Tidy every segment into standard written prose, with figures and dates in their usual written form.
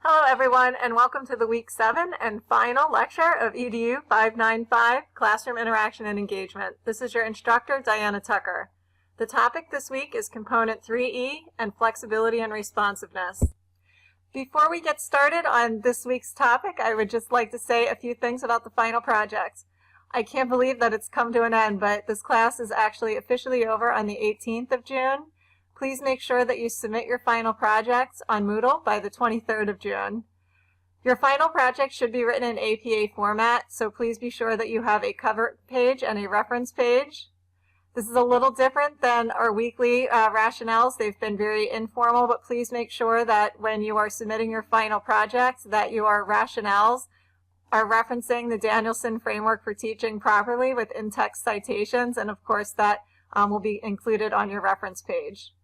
Hello everyone, and welcome to the Week 7 and final lecture of EDU 595, Classroom Interaction and Engagement. This is your instructor, Diana Tucker. The topic this week is Component 3E and Flexibility and Responsiveness. Before we get started on this week's topic, I would just like to say a few things about the final project. I can't believe that it's come to an end, but this class is actually officially over on the 18th of June. Please make sure that you submit your final projects on Moodle by the 23rd of June. Your final project should be written in APA format, so please be sure that you have a cover page and a reference page. This is a little different than our weekly rationales. They've been very informal, but please make sure that when you are submitting your final project that your rationales are referencing the Danielson framework for teaching properly with in-text citations, and of course that will be included on your reference page.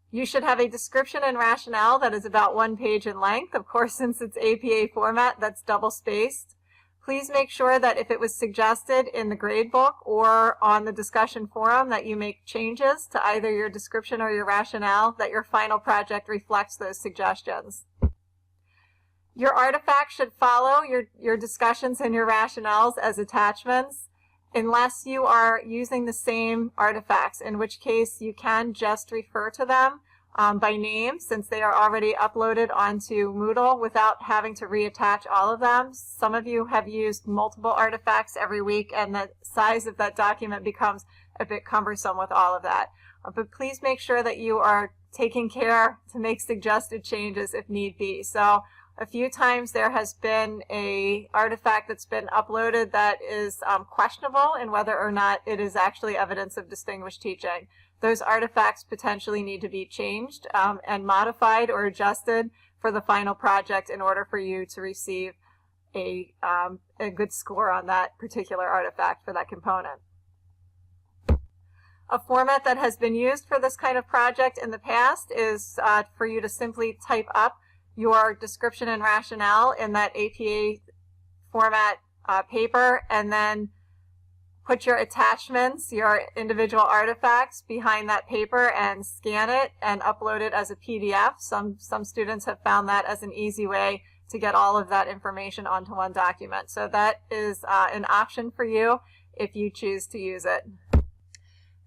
You should have a description and rationale that is about 1 page in length. Of course, since it's APA format, that's double-spaced. Please make sure that if it was suggested in the gradebook or on the discussion forum that you make changes to either your description or your rationale, that your final project reflects those suggestions. Your artifacts should follow your discussions and your rationales as attachments, unless you are using the same artifacts, in which case you can just refer to them by name since they are already uploaded onto Moodle without having to reattach all of them. Some of you have used multiple artifacts every week and the size of that document becomes a bit cumbersome with all of that. But please make sure that you are taking care to make suggested changes if need be. So a few times there has been an artifact that's been uploaded that is questionable in whether or not it is actually evidence of distinguished teaching. Those artifacts potentially need to be changed and modified or adjusted for the final project in order for you to receive a good score on that particular artifact for that component. A format that has been used for this kind of project in the past is for you to simply type up your description and rationale in that APA format paper and then put your attachments, your individual artifacts behind that paper and scan it and upload it as a PDF. Some students have found that as an easy way to get all of that information onto one document. So that is an option for you if you choose to use it.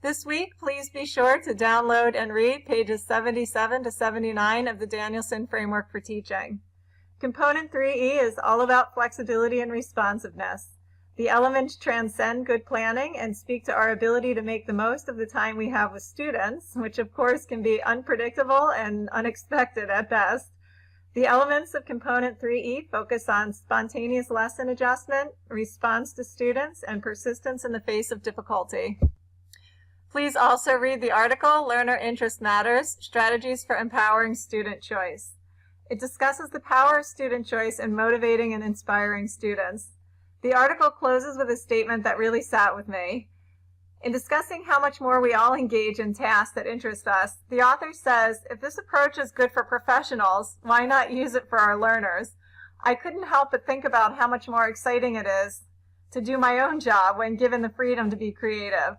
This week, please be sure to download and read pages 77 to 79 of the Danielson Framework for Teaching. Component 3E is all about flexibility and responsiveness. The elements transcend good planning and speak to our ability to make the most of the time we have with students, which of course can be unpredictable and unexpected at best. The elements of Component 3E focus on spontaneous lesson adjustment, response to students, and persistence in the face of difficulty. Please also read the article, Learner Interest Matters, Strategies for Empowering Student Choice. It discusses the power of student choice in motivating and inspiring students. The article closes with a statement that really sat with me. In discussing how much more we all engage in tasks that interest us, the author says, if this approach is good for professionals, why not use it for our learners? I couldn't help but think about how much more exciting it is to do my own job when given the freedom to be creative.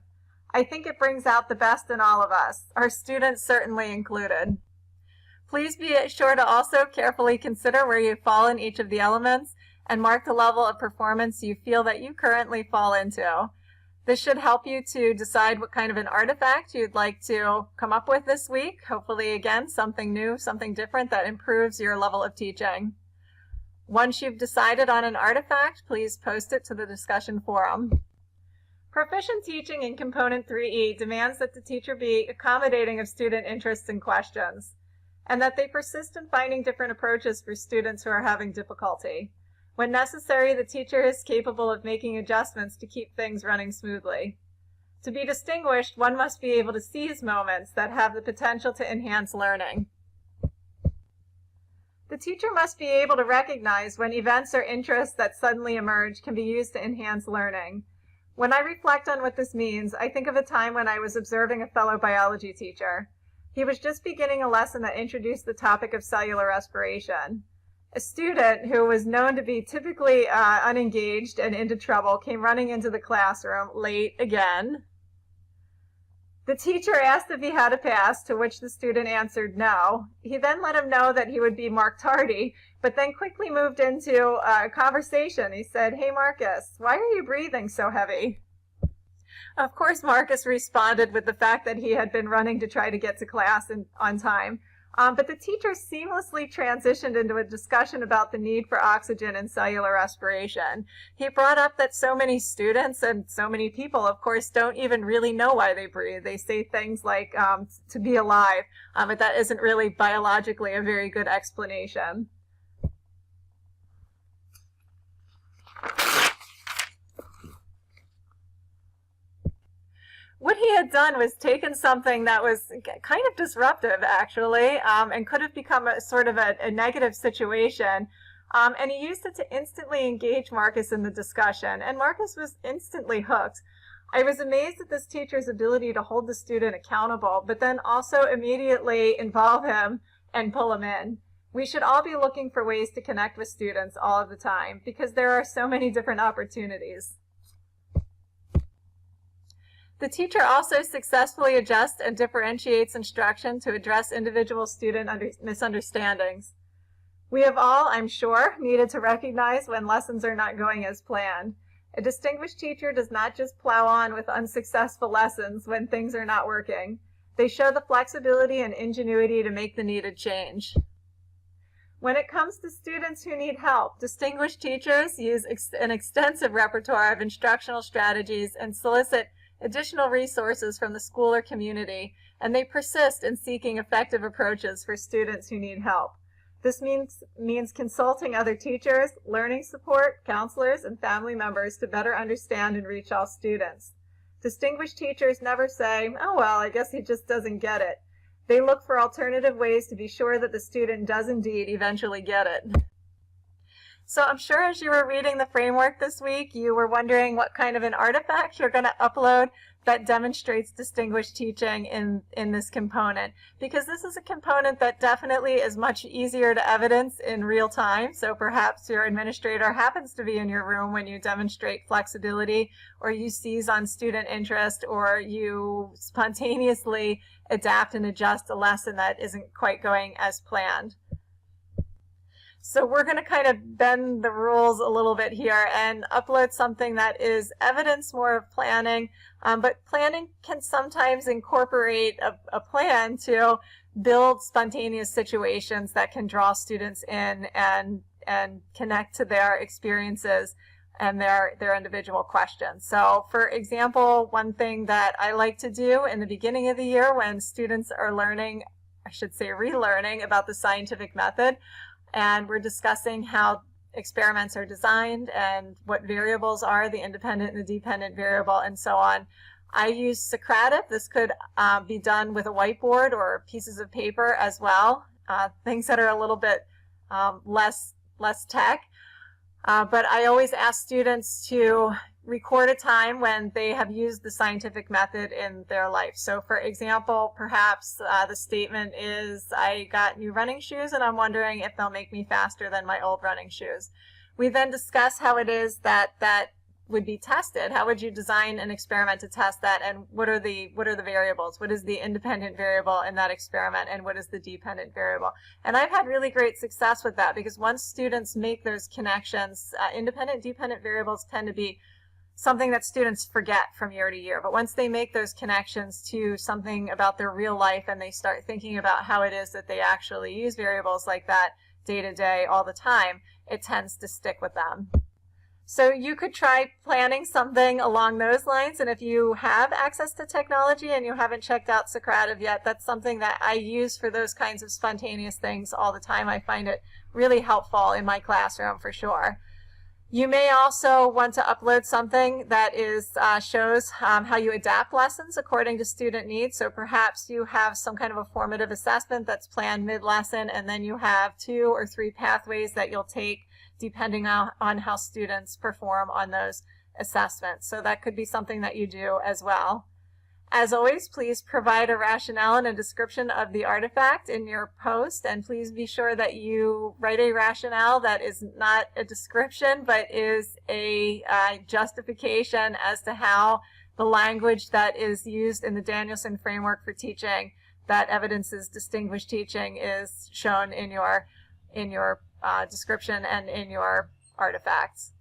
I think it brings out the best in all of us, our students certainly included. Please be sure to also carefully consider where you fall in each of the elements and mark the level of performance you feel that you currently fall into. This should help you to decide what kind of an artifact you'd like to come up with this week. Hopefully, again, something new, something different that improves your level of teaching. Once you've decided on an artifact, please post it to the discussion forum. Proficient teaching in Component 3E demands that the teacher be accommodating of student interests and questions, and that they persist in finding different approaches for students who are having difficulty. When necessary, the teacher is capable of making adjustments to keep things running smoothly. To be distinguished, one must be able to seize moments that have the potential to enhance learning. The teacher must be able to recognize when events or interests that suddenly emerge can be used to enhance learning. When I reflect on what this means, I think of a time when I was observing a fellow biology teacher. He was just beginning a lesson that introduced the topic of cellular respiration. A student who was known to be typically unengaged and into trouble came running into the classroom late again The teacher asked if he had a pass, to which the student answered no. He then let him know that he would be marked tardy, but then quickly moved into a conversation. He said, "Hey Marcus, why are you breathing so heavy?" Of course, Marcus responded with the fact that he had been running to try to get to class on time. But the teacher seamlessly transitioned into a discussion about the need for oxygen and cellular respiration. He brought up that so many students and so many people, of course, don't even really know why they breathe. They say things like to be alive, but that isn't really biologically a very good explanation. What he had done was taken something that was kind of disruptive, actually, and could have become a sort of a negative situation, and he used it to instantly engage Marcus in the discussion, and Marcus was instantly hooked. I was amazed at this teacher's ability to hold the student accountable, but then also immediately involve him and pull him in. We should all be looking for ways to connect with students all of the time, because there are so many different opportunities. The teacher also successfully adjusts and differentiates instruction to address individual student misunderstandings. We have all, I'm sure, needed to recognize when lessons are not going as planned. A distinguished teacher does not just plow on with unsuccessful lessons when things are not working. They show the flexibility and ingenuity to make the needed change. When it comes to students who need help, distinguished teachers use an extensive repertoire of instructional strategies and solicit additional resources from the school or community, and they persist in seeking effective approaches for students who need help. This means consulting other teachers, learning support, counselors, and family members to better understand and reach all students. Distinguished teachers never say, "Oh well, I guess he just doesn't get it." They look for alternative ways to be sure that the student does indeed eventually get it. So I'm sure as you were reading the framework this week, you were wondering what kind of an artifact you're going to upload that demonstrates distinguished teaching in this component, because this is a component that definitely is much easier to evidence in real time. So perhaps your administrator happens to be in your room when you demonstrate flexibility, or you seize on student interest, or you spontaneously adapt and adjust a lesson that isn't quite going as planned. So we're going to kind of bend the rules a little bit here and upload something that is evidence more of planning, but planning can sometimes incorporate a plan to build spontaneous situations that can draw students in and connect to their experiences and their individual questions. So for example, one thing that I like to do in the beginning of the year when students are learning, I should say relearning, about the scientific method, and we're discussing how experiments are designed and what variables are the independent and the dependent variable and so on. I use Socrative. This could be done with a whiteboard or pieces of paper as well, things that are a little bit less tech. But I always ask students to record a time when they have used the scientific method in their life. So for example, perhaps the statement is, "I got new running shoes and I'm wondering if they'll make me faster than my old running shoes." We then discuss how it is that would be tested. How would you design an experiment to test that, and what are the variables? What is the independent variable in that experiment, and what is the dependent variable? And I've had really great success with that, because once students make those connections, independent, dependent variables tend to be something that students forget from year to year. But once they make those connections to something about their real life and they start thinking about how it is that they actually use variables like that day to day all the time, it tends to stick with them. So you could try planning something along those lines, and if you have access to technology and you haven't checked out Socrative yet, that's something that I use for those kinds of spontaneous things all the time. I find it really helpful in my classroom for sure. You may also want to upload something that shows how you adapt lessons according to student needs. So perhaps you have some kind of a formative assessment that's planned mid-lesson, and then you have 2 or 3 pathways that you'll take depending on how students perform on those assessments. So that could be something that you do as well. As always, please provide a rationale and a description of the artifact in your post, and please be sure that you write a rationale that is not a description but is a justification as to how the language that is used in the Danielson framework for teaching that evidences distinguished teaching is shown in your description and in your artifacts.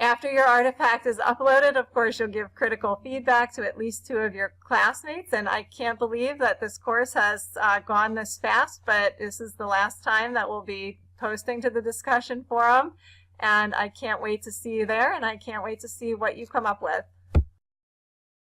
After your artifact is uploaded, of course, you'll give critical feedback to at least 2 of your classmates, and I can't believe that this course has gone this fast, but this is the last time that we'll be posting to the discussion forum, and I can't wait to see you there, and I can't wait to see what you come up with.